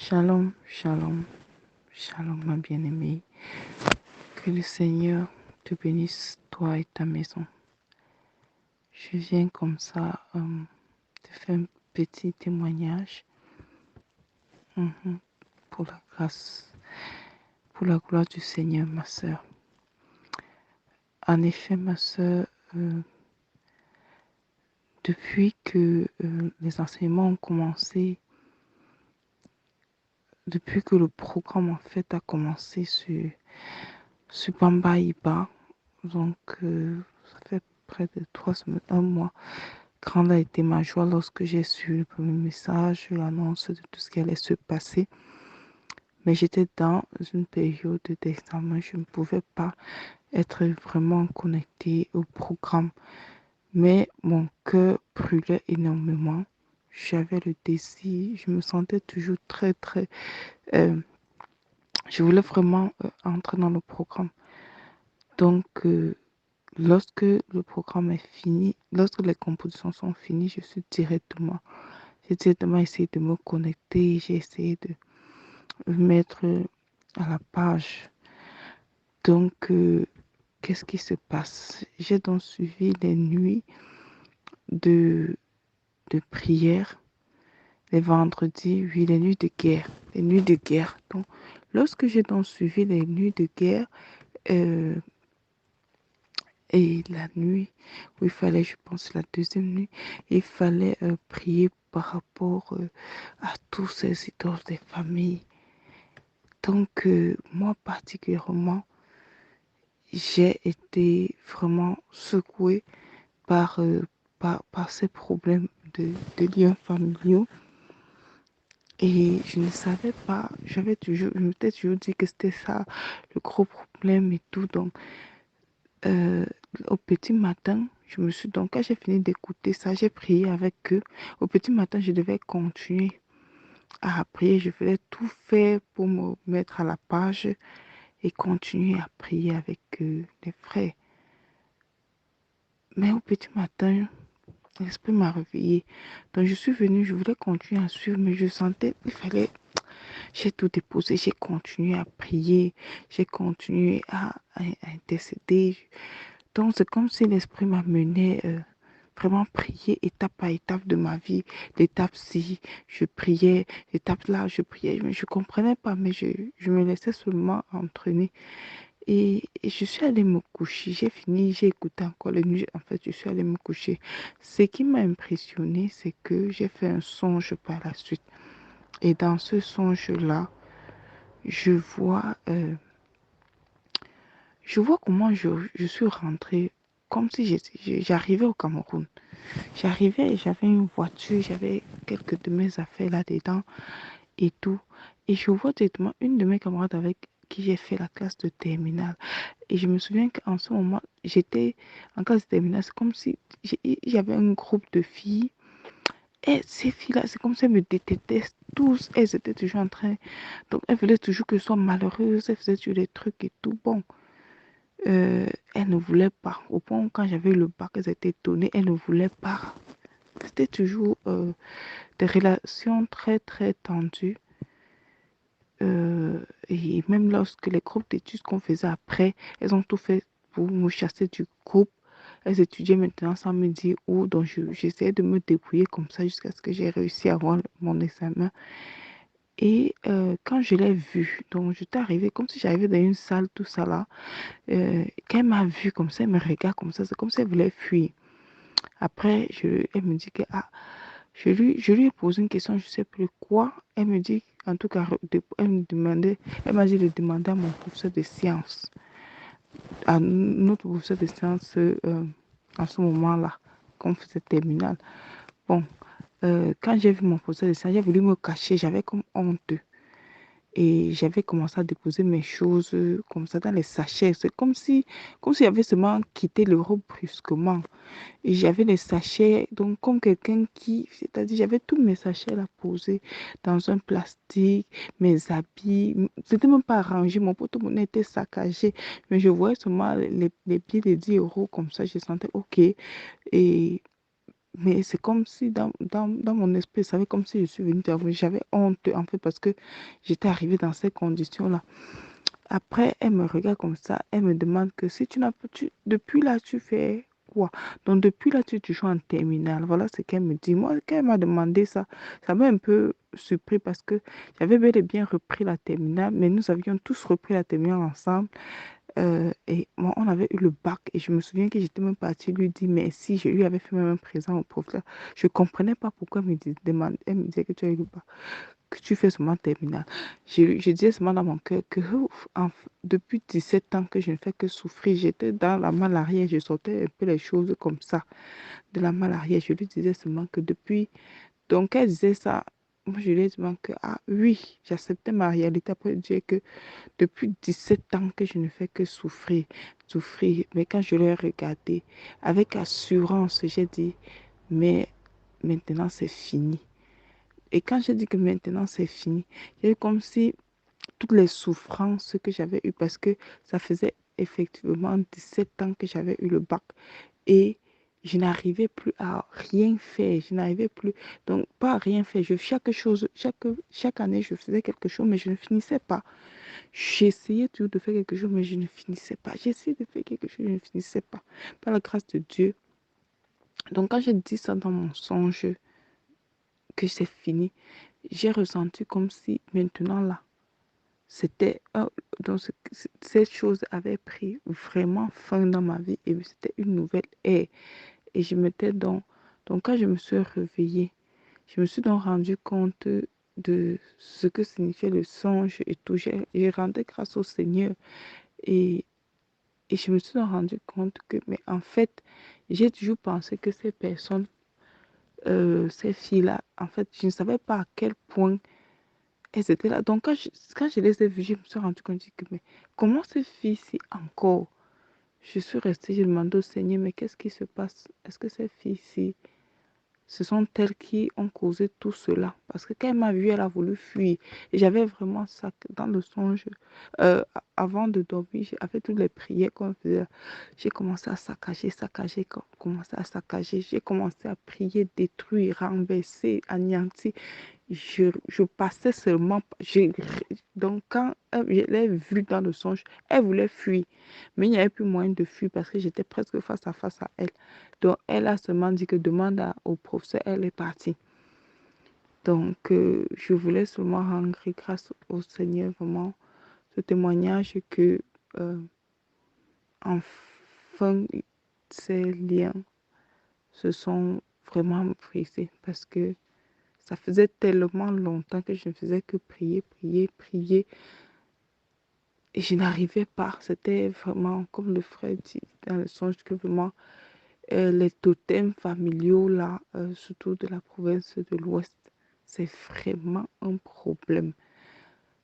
Shalom, shalom, shalom, ma bien-aimée. Que le Seigneur te bénisse, toi et ta maison. Je viens comme ça te faire un petit témoignage pour la grâce, pour la gloire du Seigneur, ma sœur. En effet, ma sœur, depuis que les enseignements ont commencé, depuis que le programme en fait a commencé sur Bamba Iba, donc ça fait près de 3 semaines, un mois. Grande a été ma joie lorsque j'ai su le premier message, l'annonce de tout ce qui allait se passer. Mais j'étais dans une période d'examen. Je ne pouvais pas être vraiment connectée au programme. Mais mon cœur brûlait énormément. J'avais le désir. Je me sentais toujours très. Je voulais vraiment entrer dans le programme. Donc, lorsque le programme est fini, lorsque les compositions sont finies, j'ai directement essayé de me connecter, j'ai essayé de me mettre à la page. Donc, qu'est-ce qui se passe? J'ai donc suivi les nuits de prière, les vendredis, oui, les nuits de guerre. Les nuits de guerre. Donc, lorsque j'ai donc suivi les nuits de guerre, et la nuit où il fallait, je pense, la deuxième nuit, il fallait prier par rapport à tous ces idoles des familles. Donc, moi particulièrement, j'ai été vraiment secouée par, par ces problèmes de liens familiaux. Et je ne savais pas, je m'étais toujours dit que c'était ça le gros problème et tout. Donc, au petit matin, quand j'ai fini d'écouter ça, j'ai prié avec eux. Au petit matin, je devais continuer à prier. Je faisais tout faire pour me mettre à la page et continuer à prier avec les frères. Mais au petit matin, l'esprit m'a réveillée. Donc je suis venue, je voulais continuer à suivre, mais je sentais qu'il fallait. J'ai tout déposé, j'ai continué à prier, j'ai continué à intercéder. Donc c'est comme si l'esprit m'amenait vraiment prier étape par étape de ma vie. L'étape-ci, je priais, l'étape là, je priais. Mais je ne comprenais pas, mais je me laissais seulement entraîner. Et je suis allée me coucher. J'ai fini, j'ai écouté encore les nuits. En fait, je suis allée me coucher. Ce qui m'a impressionné, c'est que j'ai fait un songe par la suite. Et dans ce songe-là, je vois, euh, je vois comment je suis rentrée, comme si j'arrivais au Cameroun. J'arrivais et j'avais une voiture, j'avais quelques de mes affaires là-dedans et tout. Et je vois directement une de mes camarades avec qui j'ai fait la classe de terminale. Et je me souviens qu'en ce moment, j'étais en classe de terminale. C'est comme si j'avais un groupe de filles. Et ces filles-là, c'est comme si elles me détestaient tous. Elles étaient toujours en train. Donc, elles voulaient toujours que je sois malheureuse. Elles faisaient toujours des trucs et tout. Bon, elles ne voulaient pas. Au point où, quand j'avais eu le bac, elles étaient étonnées. Elles ne voulaient pas. C'était toujours des relations très tendues. Et même lorsque les groupes d'études qu'on faisait après, elles ont tout fait pour me chasser du groupe. Elles étudiaient maintenant sans me dire où. Donc, j'essayais de me débrouiller comme ça jusqu'à ce que j'ai réussi à avoir mon examen. Et quand je l'ai vue, donc j'étais arrivée comme si j'arrivais dans une salle, tout ça là. Quand elle m'a vue comme ça, elle me regarde comme ça, c'est comme si elle voulait fuir. Après, elle me dit que je lui ai posé une question, je ne sais plus quoi. Elle me dit, en tout cas, elle m'a dit de demander à mon professeur de sciences, à notre professeur de sciences en ce moment-là, qu'on faisait terminale. Bon, quand j'ai vu mon professeur de sciences, j'ai voulu me cacher, j'avais comme honte. Et j'avais commencé à déposer mes choses comme ça dans les sachets. C'est comme si j'avais seulement quitté l'Europe brusquement. Et j'avais les sachets, donc comme quelqu'un c'est-à-dire j'avais tous mes sachets là posés dans un plastique, mes habits, c'était même pas arrangé, mon porte-monnaie était saccagé, mais je voyais seulement les billets de 10 € comme ça, je sentais ok. Et Mais c'est comme si dans mon esprit, c'est comme si je suis venue t'avouer. J'avais honte en fait parce que j'étais arrivée dans ces conditions-là. Après, elle me regarde comme ça, elle me demande que si tu n'as pas, depuis là, tu fais quoi? Donc depuis là, tu joues en terminale. Voilà ce qu'elle me dit. Moi, quand elle m'a demandé ça, ça m'a un peu surpris parce que j'avais bel et bien repris la terminale, mais nous avions tous repris la terminale ensemble. Et moi, on avait eu le bac et je me souviens que j'étais même partie lui dire merci. Je lui avais fait même un présent au professeur. Je ne comprenais pas pourquoi elle me disait que tu as eu le bac, que tu fais seulement terminale. Je disais seulement dans mon cœur que ouf, depuis 17 ans que je ne fais que souffrir, j'étais dans la malaria, je sortais un peu les choses comme ça, de la malaria. Je lui disais seulement que depuis... Donc, elle disait ça. Moi, je lui ai dit seulement que, ah oui, j'acceptais ma réalité. Après, je disais que depuis 17 ans que je ne fais que souffrir, souffrir. Mais quand je l'ai regardé, avec assurance, j'ai dit, mais maintenant c'est fini. Et quand j'ai dit que maintenant c'est fini, j'ai comme si toutes les souffrances que j'avais eues, parce que ça faisait effectivement 17 ans que j'avais eu le bac et je n'arrivais plus à rien faire, je n'arrivais plus, donc pas à rien faire. Chaque année, je faisais quelque chose, mais je ne finissais pas. J'essayais toujours de faire quelque chose, mais je ne finissais pas. J'essayais de faire quelque chose, je ne finissais pas. Par la grâce de Dieu. Donc, quand j'ai dit ça dans mon songe, que c'est fini, j'ai ressenti comme si maintenant là, c'était. Donc, cette chose avait pris vraiment fin dans ma vie et c'était une nouvelle ère. Et je m'étais donc, quand je me suis réveillée, je me suis donc rendu compte de ce que signifiait le songe et tout. J'ai rendu grâce au Seigneur. Et Et je me suis rendu compte que, mais en fait, j'ai toujours pensé que ces personnes, ces filles-là, en fait, je ne savais pas à quel point elles étaient là. Donc, quand je les ai vues, je me suis rendu compte que, mais comment ces filles-ci encore? Je suis restée, je demandais au Seigneur, mais qu'est-ce qui se passe? Est-ce que ces filles-ci ce sont elles qui ont causé tout cela. Parce que quand elle m'a vu, elle a voulu fuir. Et j'avais vraiment ça dans le songe. Avant de dormir, avec toutes les prières qu'on faisait, j'ai commencé à saccager, commencé à saccager. J'ai commencé à prier, détruire, renverser, anéantir. Je passais seulement. Donc, quand je l'ai vue dans le songe, elle voulait fuir. Mais il n'y avait plus moyen de fuir parce que j'étais presque face à elle. Donc, elle a seulement dit que demande au professeur, elle est partie. Donc, je voulais seulement rendre grâce au Seigneur, vraiment, ce témoignage que, euh, enfin, ces liens se sont vraiment brisés parce que ça faisait tellement longtemps que je ne faisais que prier, prier, prier. Et je n'arrivais pas. C'était vraiment, comme le frère dit dans le songe, que vraiment les totems familiaux, là, surtout de la province de l'Ouest, c'est vraiment un problème.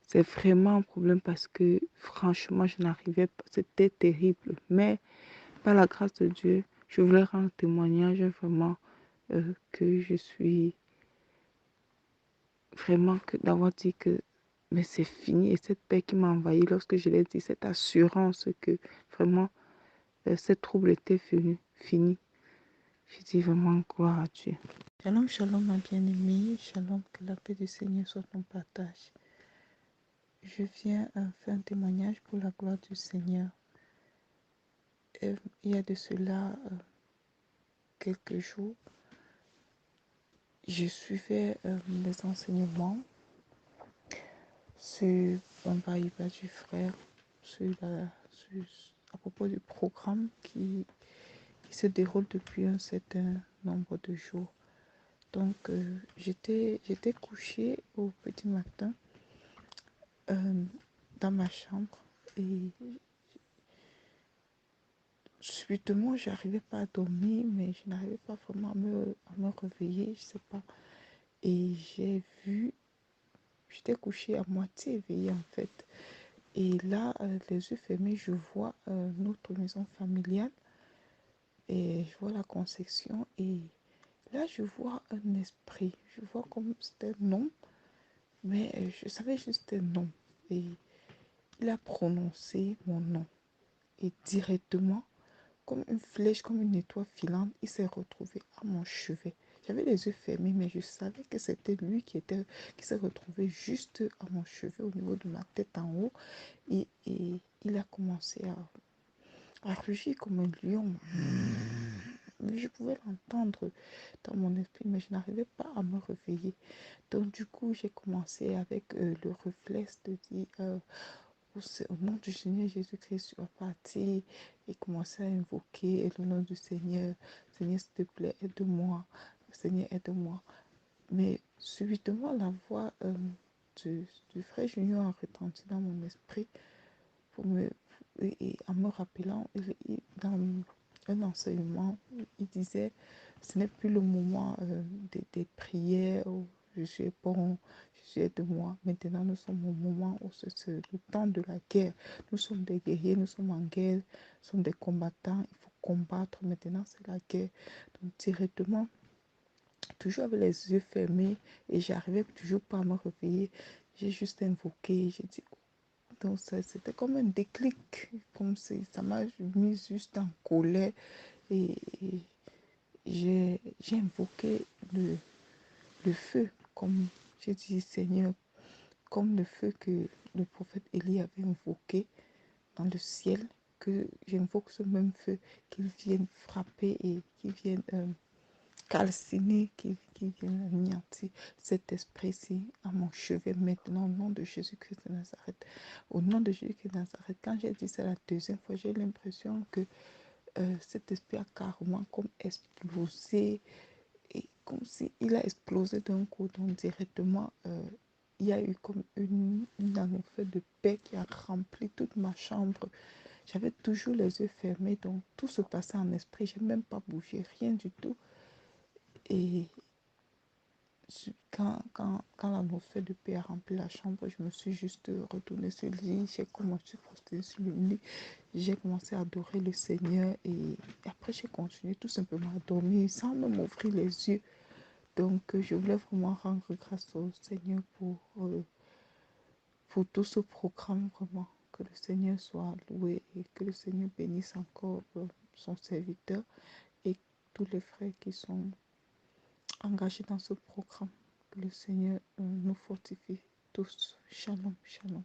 C'est vraiment un problème parce que franchement, je n'arrivais pas. C'était terrible. Mais par la grâce de Dieu, je voulais rendre témoignage vraiment que je suis vraiment que d'avoir dit que mais c'est fini. Et cette paix qui m'a envahi lorsque je l'ai dit, cette assurance que vraiment ce trouble était fini. Je dis vraiment gloire à Dieu. Shalom, shalom, ma bien-aimée. Shalom, que la paix du Seigneur soit ton partage. Je viens faire un témoignage pour la gloire du Seigneur. Il y a de cela quelques jours, je suivais les enseignements sur Bambaïba du frère, à propos du programme qui se déroule depuis un certain nombre de jours. Donc, j'étais couchée au petit matin euh, dans ma chambre et subitement, je n'arrivais pas à dormir, mais je n'arrivais pas vraiment à me réveiller, je sais pas. Et j'ai vu, j'étais couchée à moitié éveillée en fait. Et là, les yeux fermés, je vois notre maison familiale et je vois la conception. Et là, je vois un esprit. Je vois comme c'était un nom, mais je savais juste un nom. Et il a prononcé mon nom. Et directement, comme une flèche, comme une étoile filante, il s'est retrouvé à mon chevet. J'avais les yeux fermés, mais je savais que c'était lui qui s'est retrouvé juste à mon chevet, au niveau de ma tête en haut. Et il a commencé à rugir comme un lion. Je pouvais l'entendre dans mon esprit, mais je n'arrivais pas à me réveiller. Donc du coup, j'ai commencé avec le réflexe de dire au nom du Seigneur Jésus-Christ, tu vas partir et commencer à invoquer le nom du Seigneur. Seigneur, s'il te plaît, aide-moi. Seigneur, aide-moi. Mais subitement, la voix du frère Junior a retenti dans mon esprit pour me, et en me rappelant, dans un enseignement, il disait, ce n'est plus le moment des prières où je suis bon, je suis de moi. Maintenant, nous sommes au moment où c'est le temps de la guerre. Nous sommes des guerriers, nous sommes en guerre, nous sommes des combattants, il faut combattre. Maintenant, c'est la guerre. Donc, directement, toujours avec les yeux fermés, et j'arrivais toujours pas à me réveiller. J'ai juste invoqué, j'ai dit, donc c'était comme un déclic, comme si ça m'a mis juste en colère et j'ai invoqué le feu, comme j'ai dit, Seigneur, comme le feu que le prophète Élie avait invoqué dans le ciel, que j'invoque ce même feu, qu'il vienne frapper et qu'il vienne calciner, qu'il vienne anéantir cet esprit-ci à mon chevet maintenant au nom de Jésus-Christ de Nazareth. Au nom de Jésus-Christ de Nazareth, quand j'ai dit ça la deuxième fois, j'ai l'impression que cet esprit a carrément comme explosé et comme s'il a explosé d'un coup, donc directement il y a eu comme une atmosphère de paix qui a rempli toute ma chambre. J'avais toujours les yeux fermés, donc tout se passait en esprit, j'ai même pas bougé, rien du tout. Et quand l'atmosphère de paix a rempli la chambre, je me suis juste retournée sur le lit, j'ai commencé à poster sur le lit, j'ai commencé à adorer le Seigneur et après j'ai continué tout simplement à dormir sans même ouvrir les yeux. Donc je voulais vraiment rendre grâce au Seigneur pour tout ce programme vraiment. Que le Seigneur soit loué et que le Seigneur bénisse encore son serviteur et tous les frères qui sont engagés dans ce programme. Que le Seigneur nous fortifie tous. Shalom, shalom.